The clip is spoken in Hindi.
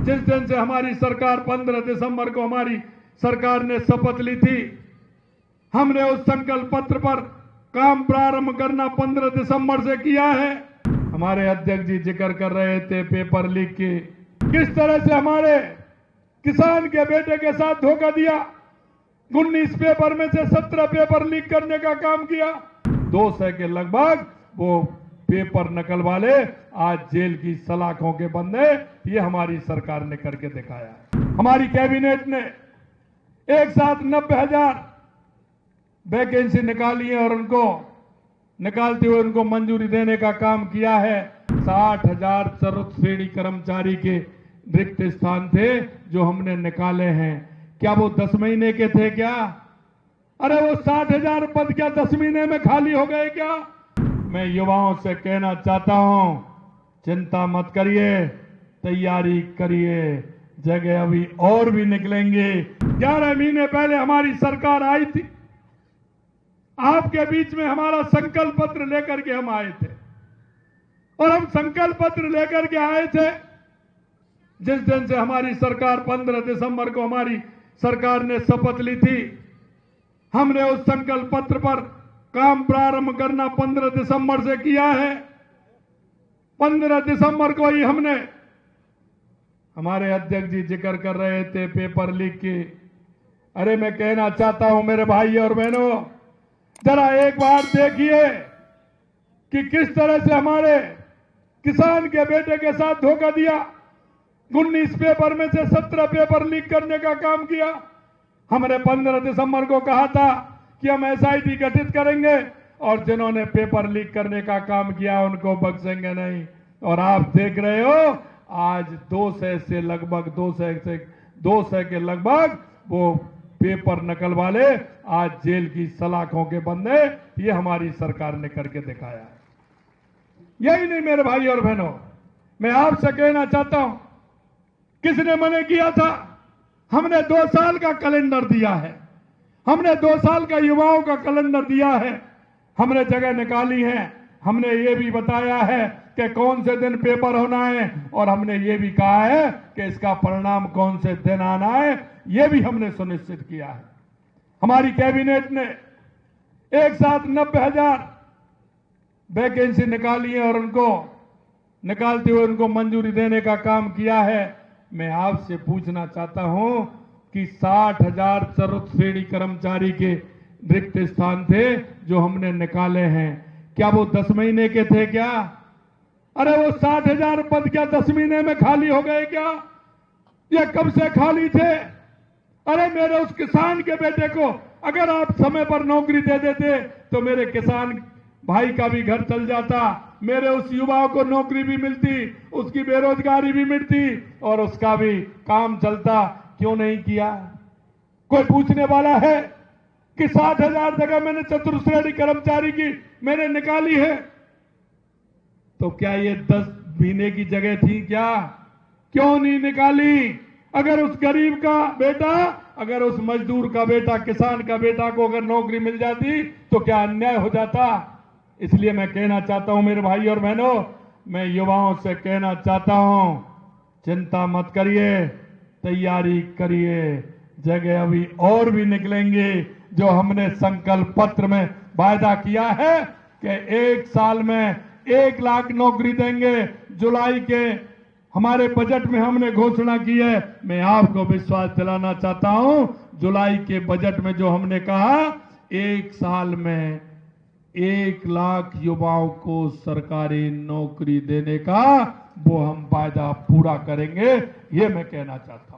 जिस दिन से हमारी सरकार 15 दिसंबर को हमारी सरकार ने शपथ ली थी, हमने उस संकल्प पत्र पर काम प्रारंभ करना 15 दिसंबर से किया है। हमारे अध्यक्ष जी जिक्र कर रहे थे पेपर लीक की, किस तरह से हमारे किसान के बेटे के साथ धोखा दिया। 19 पेपर में से 17 पेपर लीक करने का काम किया। 200 के लगभग वो पेपर नकल वाले आज जेल की सलाखों के बंदे, ये हमारी सरकार ने करके दिखाया है। हमारी कैबिनेट ने एक साथ 90,000 वैकेंसी निकाली है और उनको निकालते हुए उनको मंजूरी देने का काम किया है। 60,000 चतुर्थ श्रेणी कर्मचारी के रिक्त स्थान थे जो हमने निकाले हैं। क्या वो 10 महीने के थे क्या? अरे वो 60,000 पद क्या 10 महीने में खाली हो गए क्या? मैं युवाओं से कहना चाहता हूं, चिंता मत करिए, तैयारी करिए, जगह अभी और भी निकलेंगे। 11 महीने पहले हमारी सरकार आई थी, आपके बीच में हमारा संकल्प पत्र लेकर के हम आए थे और हम संकल्प पत्र लेकर के आए थे। जिस दिन से हमारी सरकार 15 दिसंबर को हमारी सरकार ने शपथ ली थी, हमने उस संकल्प पत्र पर काम प्रारंभ करना 15 दिसंबर से किया है। 15 दिसंबर को ही हमने, हमारे अध्यक्ष जी जिक्र कर रहे थे पेपर लीक की। अरे मैं कहना चाहता हूं मेरे भाई और बहनों, जरा एक बार देखिए कि किस तरह से हमारे किसान के बेटे के साथ धोखा दिया। 19 पेपर में से 17 पेपर लीक करने का काम किया। हमने 15 दिसंबर को कहा था कि हम एसआईटी गठित करेंगे और जिन्होंने पेपर लीक करने का काम किया उनको बख्शेंगे नहीं। और आप देख रहे हो आज 200 से लगभग 200 के लगभग वो पेपर नकल वाले आज जेल की सलाखों के बंदे, ये हमारी सरकार ने करके दिखाया है। यही नहीं मेरे भाई और बहनों, मैं आपसे कहना चाहता हूं, किसने मना किया था? हमने 2 साल का कैलेंडर दिया है, हमने 2 साल का युवाओं का कैलेंडर दिया है, हमने जगह निकाली है, हमने ये भी बताया है कि कौन से दिन पेपर होना है और हमने ये भी कहा है कि इसका परिणाम कौन से दिन आना है, ये भी हमने सुनिश्चित किया है। हमारी कैबिनेट ने एक साथ 90,000 वैकेंसी निकाली है और उनको निकालते हुए उनको मंजूरी देने का काम किया है। मैं आपसे पूछना चाहता हूं कि 60,000 चतुर्थ श्रेणी कर्मचारी के रिक्त स्थान थे जो हमने निकाले हैं, क्या वो 10 महीने के थे क्या? अरे वो 60,000 पद क्या 10 महीने में खाली हो गए क्या? ये कब से खाली थे? अरे मेरे उस किसान के बेटे को अगर आप समय पर नौकरी दे देते तो मेरे किसान भाई का भी घर चल जाता, मेरे उस युवाओं को नौकरी भी मिलती, उसकी बेरोजगारी भी मिटती और उसका भी काम चलता। क्यों नहीं किया? कोई पूछने वाला है कि 60,000 जगह मैंने चतुर्थ श्रेणी कर्मचारी की मैंने निकाली है, तो क्या ये 10 महीने की जगह थी क्या? क्यों नहीं निकाली? अगर उस गरीब का बेटा, अगर उस मजदूर का बेटा, किसान का बेटा को अगर नौकरी मिल जाती तो क्या अन्याय हो जाता? इसलिए मैं कहना चाहता हूं मेरे भाई और बहनों, मैं युवाओं से कहना चाहता हूं, चिंता मत करिए, तैयारी करिए, जगह अभी और भी निकलेंगे। जो हमने संकल्प पत्र में वायदा किया है कि 1 साल में 1 लाख नौकरी देंगे, जुलाई के हमारे बजट में हमने घोषणा की है। मैं आपको विश्वास दिलाना चाहता हूं, जुलाई के बजट में जो हमने कहा 1 साल में 1 लाख युवाओं को सरकारी नौकरी देने का, वो हम वायदा पूरा करेंगे, ये मैं कहना चाहता हूं।